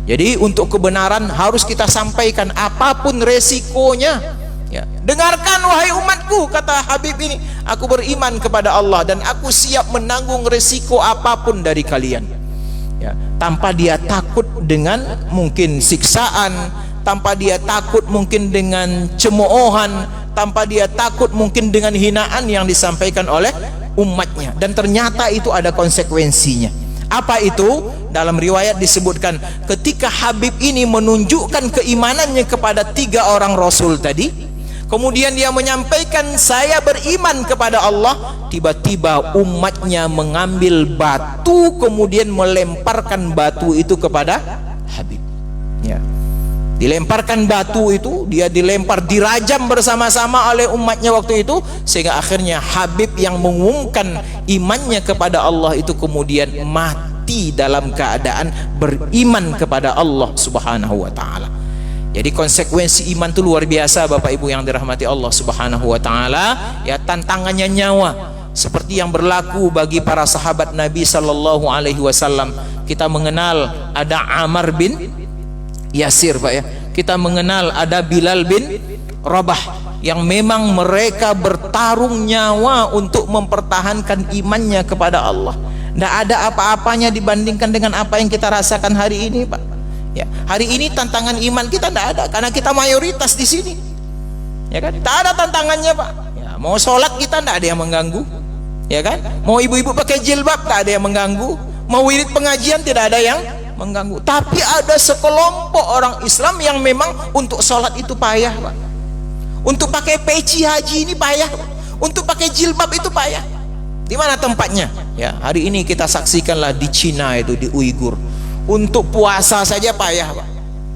Jadi untuk kebenaran harus kita sampaikan apapun resikonya, ya. Dengarkan wahai umatku, kata Habib ini, aku beriman kepada Allah dan aku siap menanggung resiko apapun dari kalian, ya. Tanpa dia takut dengan mungkin siksaan, tanpa dia takut mungkin dengan cemoohan, tanpa dia takut mungkin dengan hinaan yang disampaikan oleh umatnya. Dan ternyata itu ada konsekuensinya. Apa itu? Dalam riwayat disebutkan ketika Habib ini menunjukkan keimanannya kepada 3 orang Rasul tadi, kemudian dia menyampaikan saya beriman kepada Allah, tiba-tiba umatnya mengambil batu kemudian melemparkan batu itu kepada Habib. Ya. Dilemparkan batu itu, dia dilempar, dirajam bersama-sama oleh umatnya waktu itu, sehingga akhirnya Habib yang mengumumkan imannya kepada Allah itu kemudian mati dalam keadaan beriman kepada Allah Subhanahu wa taala. Jadi konsekuensi iman itu luar biasa Bapak Ibu yang dirahmati Allah Subhanahu wa taala. Ya, tantangannya nyawa, seperti yang berlaku bagi para sahabat Nabi sallallahu alaihi wasallam. Kita mengenal ada Ammar bin Yasir, Pak, ya. Kita mengenal ada Bilal bin Rabah yang memang mereka bertarung nyawa untuk mempertahankan imannya kepada Allah. Tidak ada apa-apanya dibandingkan dengan apa yang kita rasakan hari ini, Pak. Ya, hari ini tantangan iman kita tidak ada karena kita mayoritas di sini. Ya kan? Tak ada tantangannya, Pak. Ya, mau sholat kita tidak ada yang mengganggu. Ya kan? Mau ibu-ibu pakai jilbab tak ada yang mengganggu. Mau wirid pengajian tidak ada yang mengganggu. Tapi ada sekelompok orang Islam yang memang untuk sholat itu payah, Pak. Untuk pakai peci haji ini payah, Pak. Untuk pakai jilbab itu payah. Di mana tempatnya? Ya, hari ini kita saksikanlah di Cina itu, di Uighur. Untuk puasa saja payah, Pak.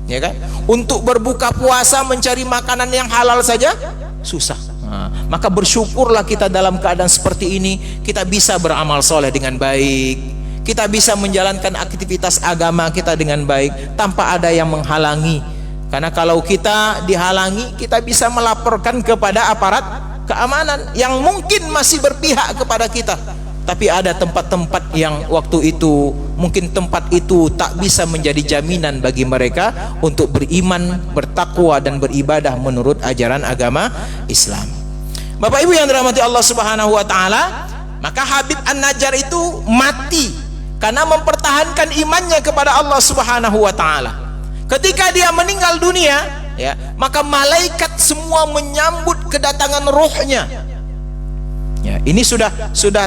Ya kan? Untuk berbuka puasa mencari makanan yang halal saja susah. Nah, maka bersyukurlah kita dalam keadaan seperti ini, kita bisa beramal soleh dengan baik. Kita bisa menjalankan aktivitas agama kita dengan baik tanpa ada yang menghalangi. Karena kalau kita dihalangi, kita bisa melaporkan kepada aparat keamanan yang mungkin masih berpihak kepada kita. Tapi ada tempat-tempat yang waktu itu mungkin tempat itu tak bisa menjadi jaminan bagi mereka untuk beriman, bertakwa dan beribadah menurut ajaran agama Islam. Bapak Ibu yang dirahmati Allah Subhanahu wa taala, maka Habib An-Najjar itu mati karena mempertahankan imannya kepada Allah Subhanahu wa taala. Ketika dia meninggal dunia, ya, maka malaikat semua menyambut kedatangan rohnya. Ya, ini sudah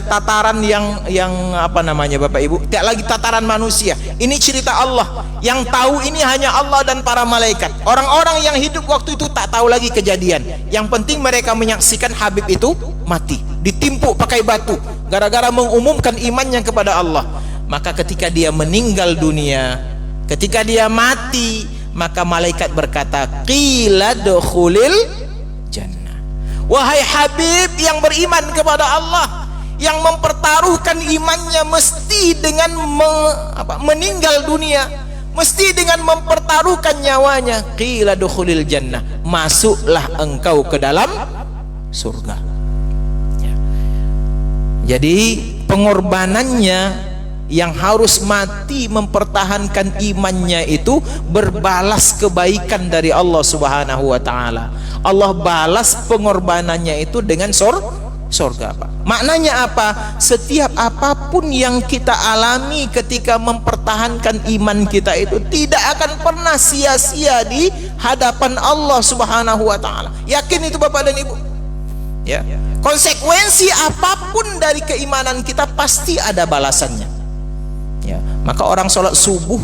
tataran yang apa namanya Bapak Ibu? Tidak lagi tataran manusia. Ini cerita Allah. Yang tahu ini hanya Allah dan para malaikat. Orang-orang yang hidup waktu itu tak tahu lagi kejadian. Yang penting mereka menyaksikan Habib itu mati, ditimpuk pakai batu gara-gara mengumumkan imannya kepada Allah. Maka ketika dia meninggal dunia, ketika dia mati, maka malaikat berkata, qila dukhulil jannah. Wahai Habib yang beriman kepada Allah, yang mempertaruhkan imannya mesti dengan meninggal dunia, mesti dengan mempertaruhkan nyawanya, qila dukhulil jannah, masuklah engkau ke dalam surga. Ya. Jadi pengorbanannya yang harus mati mempertahankan imannya itu berbalas kebaikan dari Allah Subhanahu wa taala. Allah balas pengorbanannya itu dengan surga, Pak. Maknanya apa? Setiap apapun yang kita alami ketika mempertahankan iman kita itu tidak akan pernah sia-sia di hadapan Allah Subhanahu wa taala. Yakin itu Bapak dan Ibu? Ya. Konsekuensi apapun dari keimanan kita pasti ada balasannya. Ya, maka orang sholat subuh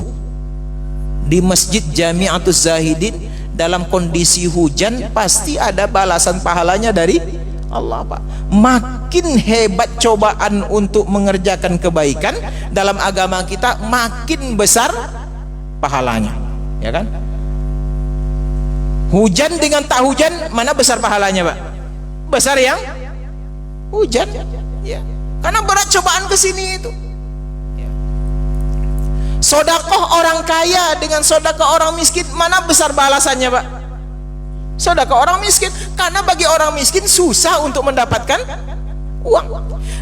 di Masjid Jami'atuz Zahidin dalam kondisi hujan pasti ada balasan pahalanya dari Allah, Pak. Makin hebat cobaan untuk mengerjakan kebaikan dalam agama kita, makin besar pahalanya, ya kan? Hujan dengan tak hujan, mana besar pahalanya, Pak? Besar yang hujan, ya. Karena berat cobaan ke sini itu. Sodakoh orang kaya dengan sodakoh orang miskin, mana besar balasannya, Pak? Sodakoh orang miskin, karena bagi orang miskin susah untuk mendapatkan uang.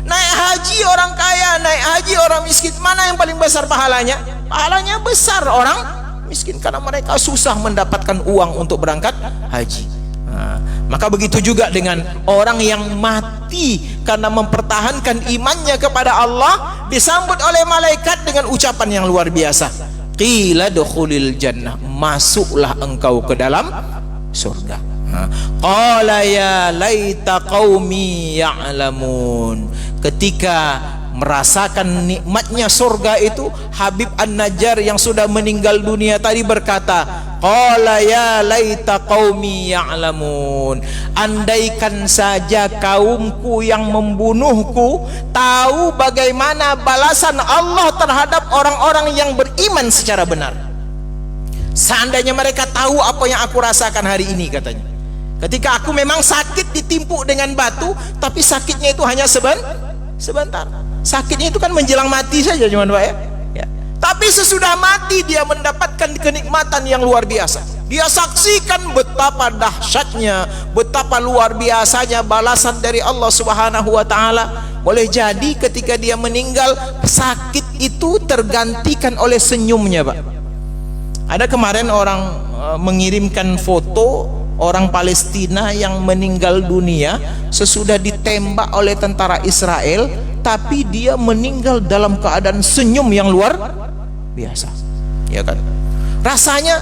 Naik haji orang kaya, naik haji orang miskin, mana yang paling besar pahalanya? Pahalanya besar orang miskin, karena mereka susah mendapatkan uang untuk berangkat haji. Nah, maka begitu juga dengan orang yang mati karena mempertahankan imannya kepada Allah, disambut oleh malaikat dengan ucapan yang luar biasa, qila dukhulil jannah, masuklah engkau ke dalam surga. Qala ya laita qaumi ya'lamun. Ketika merasakan nikmatnya surga itu, Habib An-Najjar yang sudah meninggal dunia tadi berkata, qala ya laita qaumi ya'lamun. Andaikan saja kaumku yang membunuhku tahu bagaimana balasan Allah terhadap orang-orang yang beriman secara benar. Seandainya mereka tahu apa yang aku rasakan hari ini, katanya. Ketika aku memang sakit ditimpuk dengan batu, tapi sakitnya itu hanya sebentar. Sakitnya itu kan menjelang mati saja, cuman Pak ya. Tapi sesudah mati dia mendapatkan kenikmatan yang luar biasa. Dia saksikan betapa dahsyatnya, betapa luar biasanya balasan dari Allah Subhanahu wa taala. Boleh jadi ketika dia meninggal, sakit itu tergantikan oleh senyumnya, Pak. Ada kemarin orang mengirimkan foto orang Palestina yang meninggal dunia sesudah ditembak oleh tentara Israel, tapi dia meninggal dalam keadaan senyum yang luar biasa, ya kan? Rasanya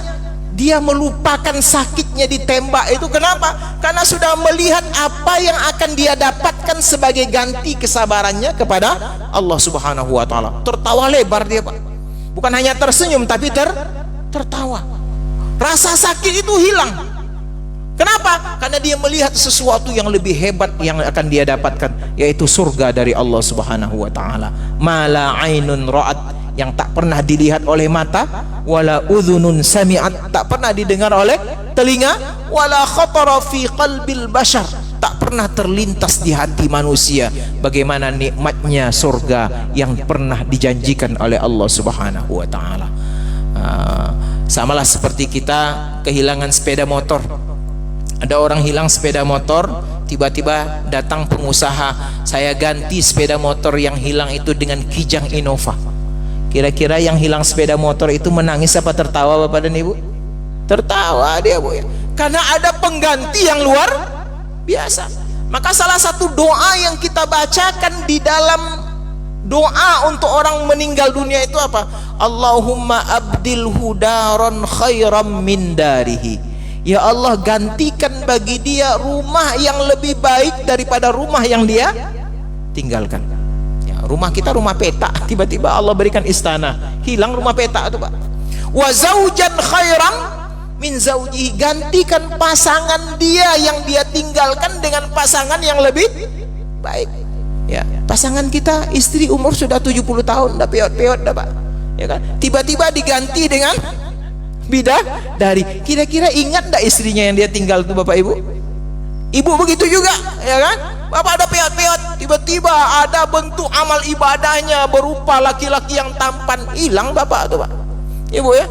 dia melupakan sakitnya ditembak itu. Kenapa? Karena sudah melihat apa yang akan dia dapatkan sebagai ganti kesabarannya kepada Allah Subhanahu wa taala. Tertawa lebar dia, Pak. Bukan hanya tersenyum tapi tertawa. Rasa sakit itu hilang. Kenapa? Karena dia melihat sesuatu yang lebih hebat yang akan dia dapatkan, yaitu surga dari Allah Subhanahu wa taala. Mala ainun ra'at, yang tak pernah dilihat oleh mata, wala udhunun sami'at, tak pernah didengar oleh telinga, wala khatara fi qalbil bashar, tak pernah terlintas di hati manusia bagaimana nikmatnya surga yang pernah dijanjikan oleh Allah Subhanahu wa taala. Samalah seperti kita kehilangan sepeda motor. Ada orang hilang sepeda motor, tiba-tiba datang pengusaha, saya ganti sepeda motor yang hilang itu dengan Kijang Innova. Kira-kira yang hilang sepeda motor itu menangis apa tertawa, Bapak dan Ibu? Tertawa dia, Bu, ya. Karena ada pengganti yang luar biasa. Maka salah satu doa yang kita bacakan di dalam doa untuk orang meninggal dunia itu apa? Allahumma abdilhu daron khairam min darihi. Ya Allah, gantikan bagi dia rumah yang lebih baik daripada rumah yang dia tinggalkan. Ya, rumah kita rumah petak, tiba-tiba Allah berikan istana, hilang rumah petak itu, Pak. Wa zaujan khairam min zaujihi, gantikan pasangan dia yang dia tinggalkan dengan pasangan yang lebih baik. Ya, pasangan kita istri umur sudah 70 tahun, dah peot-peot dah, Pak. Ya kan? Tiba-tiba diganti dengan bidadari. Kira-kira ingat enggak istrinya yang dia tinggal itu, Bapak Ibu? Ibu begitu juga, ya kan? Bapak ada peot-peot, tiba-tiba ada bentuk amal ibadahnya berupa laki-laki yang tampan, hilang Bapak tuh, Pak. Ibu ya.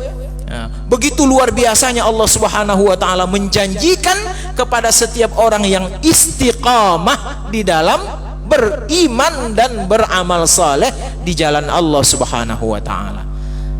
Nah, begitu luar biasanya Allah Subhanahu wa taala menjanjikan kepada setiap orang yang istiqamah di dalam beriman dan beramal saleh di jalan Allah Subhanahu wa taala.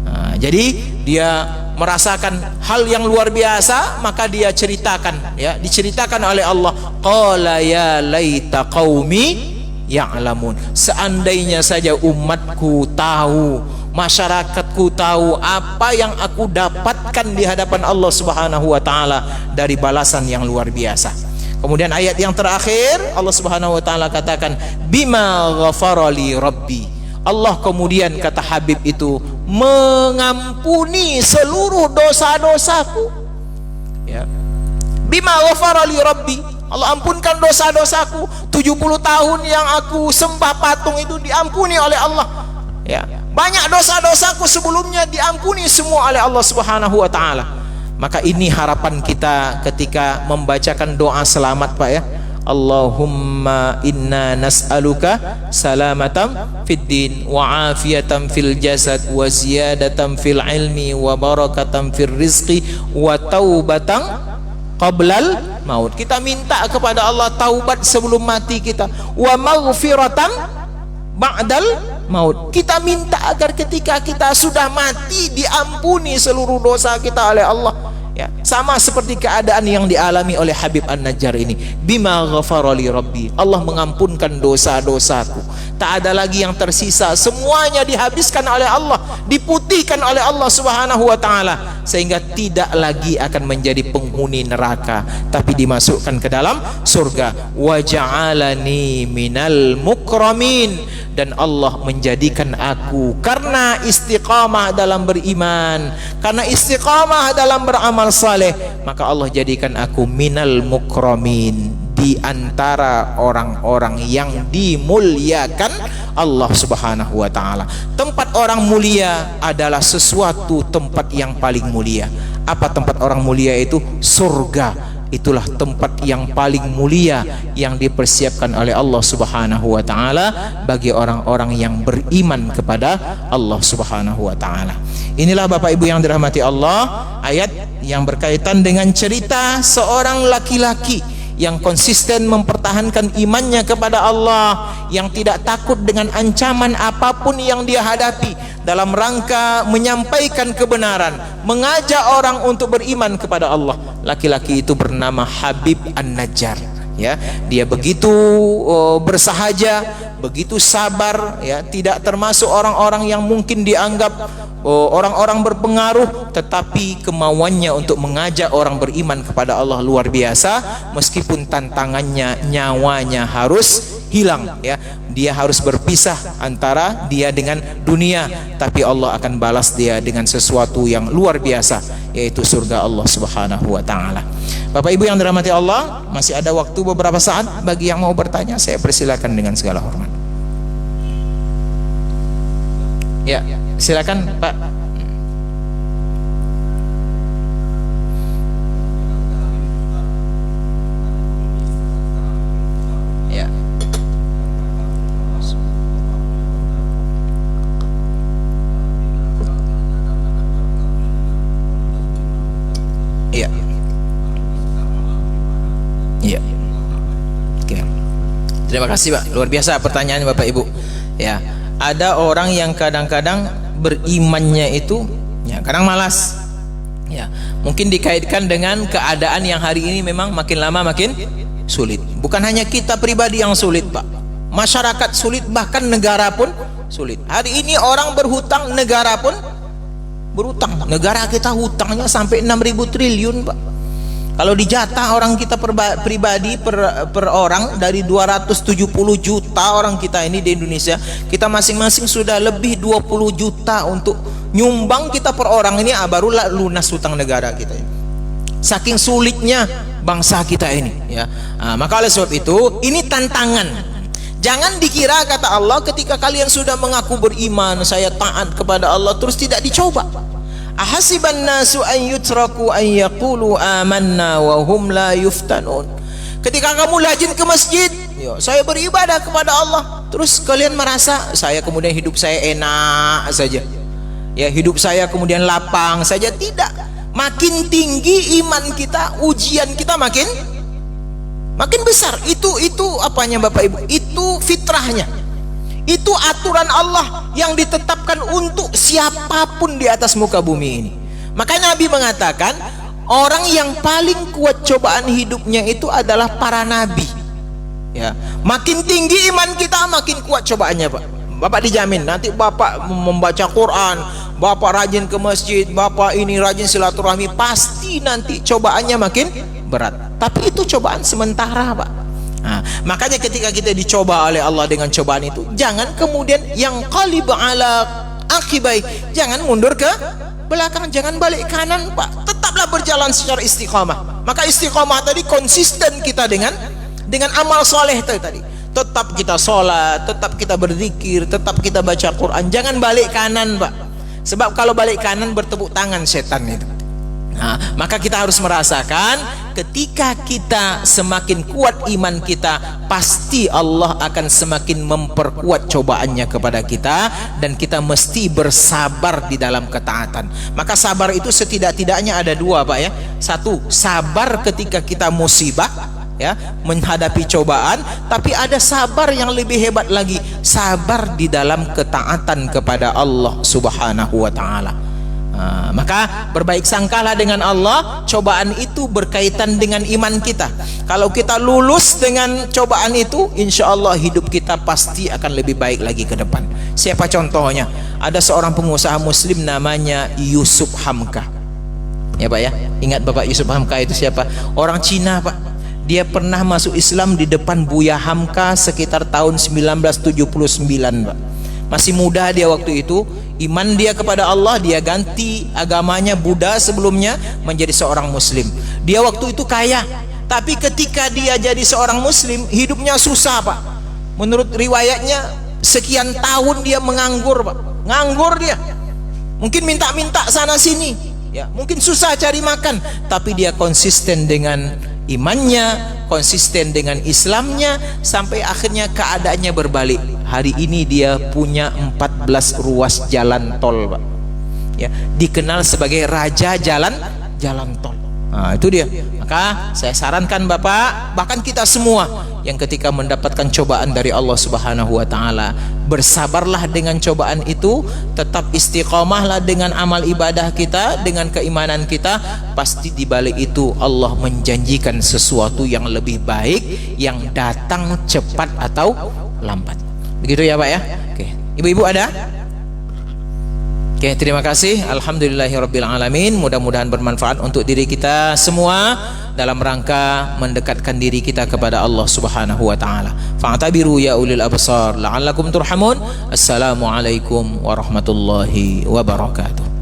Nah, jadi dia merasakan hal yang luar biasa, maka dia ceritakan, ya, diceritakan oleh Allah, qala ya laita qaumi ya'lamun, seandainya saja umatku tahu, masyarakatku tahu apa yang aku dapatkan di hadapan Allah Subhanahu wa taala dari balasan yang luar biasa. Kemudian ayat yang terakhir Allah Subhanahu wa taala katakan bima ghafarali rabbi. Allah kemudian kata Habib itu mengampuni seluruh dosa-dosaku. Ya. Bima ghafarali rabbi. Allah ampunkan dosa-dosaku. 70 tahun yang aku sembah patung itu diampuni oleh Allah. Ya. Banyak dosa-dosaku sebelumnya diampuni semua oleh Allah Subhanahu wa taala. Maka ini harapan kita ketika membacakan doa selamat, Pak, ya. Allahumma inna nas'aluka salamatan fid din wa afiyatan fil jasad wa ziyadatan fil ilmi wa barakatan fil rizqi wa taubatan qablal maut. Kita minta kepada Allah taubat sebelum mati kita, wa maghfiratan ba'dal maut. Kita minta agar ketika kita sudah mati diampuni seluruh dosa kita oleh Allah. Ya, sama seperti keadaan yang dialami oleh Habib An-Najjar ini. Bima ghafarali rabbi, Allah mengampunkan dosa-dosaku. Tak ada lagi yang tersisa, semuanya dihabiskan oleh Allah, diputihkan oleh Allah Subhanahu wa taala, sehingga tidak lagi akan menjadi penghuni neraka, tapi dimasukkan ke dalam surga. Wa ja'alani minal mukramin, dan Allah menjadikan aku karena istiqamah dalam beriman, karena istiqamah dalam beramal saleh, maka Allah jadikan aku minal mukramin, di antara orang-orang yang dimuliakan Allah Subhanahu wa taala. Tempat orang mulia adalah sesuatu tempat yang paling mulia. Apa tempat orang mulia itu? Surga. Itulah tempat yang paling mulia yang dipersiapkan oleh Allah Subhanahu wa taala bagi orang-orang yang beriman kepada Allah Subhanahu wa taala. Inilah Bapak Ibu yang dirahmati Allah, ayat yang berkaitan dengan cerita seorang laki-laki yang konsisten mempertahankan imannya kepada Allah, yang tidak takut dengan ancaman apapun yang dia hadapi dalam rangka menyampaikan kebenaran, mengajak orang untuk beriman kepada Allah. Laki-laki itu bernama Habib An-Najjar, ya. Dia begitu bersahaja, begitu sabar, ya, tidak termasuk orang-orang yang mungkin dianggap orang-orang berpengaruh, tetapi kemauannya untuk mengajak orang beriman kepada Allah luar biasa. Meskipun tantangannya nyawanya harus hilang, ya, dia harus berpisah antara dia dengan dunia, tapi Allah akan balas dia dengan sesuatu yang luar biasa, yaitu surga Allah Subhanahu wa taala. Bapak Ibu yang dirahmati Allah, masih ada waktu beberapa saat bagi yang mau bertanya, saya persilakan dengan segala hormat. Ya, silakan Pak. Ya. Iya. Iya. Oke. Terima kasih Pak, luar biasa pertanyaannya Bapak Ibu. Ya, ada orang yang kadang-kadang berimannya itu, ya, kadang malas. Ya, mungkin dikaitkan dengan keadaan yang hari ini memang makin lama makin sulit. Bukan hanya kita pribadi yang sulit, Pak. Masyarakat sulit, bahkan negara pun sulit. Hari ini orang berhutang, negara pun berhutang. Negara kita hutangnya sampai 6.000 triliun, Pak. Kalau dijatah orang kita pribadi per orang dari 270 juta orang kita ini di Indonesia, kita masing-masing sudah lebih 20 juta untuk nyumbang kita per orang ini, barulah lunas hutang negara kita ini. Saking sulitnya bangsa kita ini, ya. Maka oleh sebab itu ini tantangan. Jangan dikira kata Allah ketika kalian sudah mengaku beriman, saya taat kepada Allah, terus tidak dicoba. Ahasiban nasu an yutraku an yaqulu amanna wa hum la yuftanun. Ketika kamu rajin ke masjid, ya, saya beribadah kepada Allah, terus kalian merasa saya kemudian hidup saya enak saja, ya, hidup saya kemudian lapang saja. Tidak. Makin tinggi iman kita, ujian kita makin besar. Itu apanya Bapak Ibu? Itu fitrahnya. Itu aturan Allah yang ditetapkan untuk siapapun di atas muka bumi ini. Makanya Nabi mengatakan orang yang paling kuat cobaan hidupnya itu adalah para nabi, ya. Makin tinggi iman kita, makin kuat cobaannya, Pak. Bapak dijamin nanti Bapak membaca Quran, Bapak rajin ke masjid, Bapak ini rajin silaturahmi, pasti nanti cobaannya makin berat. Tapi itu cobaan sementara, Pak. Makanya ketika kita dicoba oleh Allah dengan cobaan itu, jangan kemudian yang qalib ala akibai, jangan mundur ke belakang, jangan balik kanan, Pak. Tetaplah berjalan secara istiqamah. Maka istiqamah tadi konsisten kita dengan amal soleh tadi. Tetap kita sholat, tetap kita berzikir, tetap kita baca Quran, jangan balik kanan, Pak. Sebab kalau balik kanan bertepuk tangan setan itu. Maka kita harus merasakan ketika kita semakin kuat iman kita, pasti Allah akan semakin memperkuat cobaannya kepada kita, dan kita mesti bersabar di dalam ketaatan. Maka sabar itu setidak-tidaknya ada dua, Pak, ya. Satu, sabar ketika kita musibah, ya, menghadapi cobaan. Tapi ada sabar yang lebih hebat lagi, sabar di dalam ketaatan kepada Allah Subhanahu wa taala. Maka berbaik sangkalah dengan Allah, cobaan itu berkaitan dengan iman kita. Kalau kita lulus dengan cobaan itu, insya Allah hidup kita pasti akan lebih baik lagi ke depan. Siapa contohnya? Ada seorang pengusaha muslim namanya Yusuf Hamka, ya Pak, ya. Ingat Bapak Yusuf Hamka itu siapa? Orang Cina, Pak. Dia pernah masuk Islam di depan Buya Hamka sekitar tahun 1979, Pak. Masih muda dia waktu itu. Iman dia kepada Allah, dia ganti agamanya Buddha sebelumnya menjadi seorang Muslim. Dia waktu itu kaya, tapi ketika dia jadi seorang Muslim, hidupnya susah, Pak. Menurut riwayatnya sekian tahun dia menganggur, Pak. Nganggur dia. Mungkin minta-minta sana sini, ya, mungkin susah cari makan, tapi dia konsisten dengan imannya, konsisten dengan Islamnya, sampai akhirnya keadaannya berbalik. Hari ini dia punya 14 ruas jalan tol, Pak. Ya, dikenal sebagai raja jalan tol. Nah, itu dia. Maka saya sarankan Bapak, bahkan kita semua yang ketika mendapatkan cobaan dari Allah Subhanahu wa taala, bersabarlah dengan cobaan itu, tetap istiqomahlah dengan amal ibadah kita, dengan keimanan kita. Pasti di balik itu Allah menjanjikan sesuatu yang lebih baik, yang datang cepat atau lambat. Begitu ya, Pak ya. Oke. Ibu-ibu ada? Oke, terima kasih. Alhamdulillahirabbil alamin. Mudah-mudahan bermanfaat untuk diri kita semua dalam rangka mendekatkan diri kita kepada Allah Subhanahu wa taala. Fa'tabiru ya ulil absar la'allakum turhamun. Assalamualaikum warahmatullahi wabarakatuh.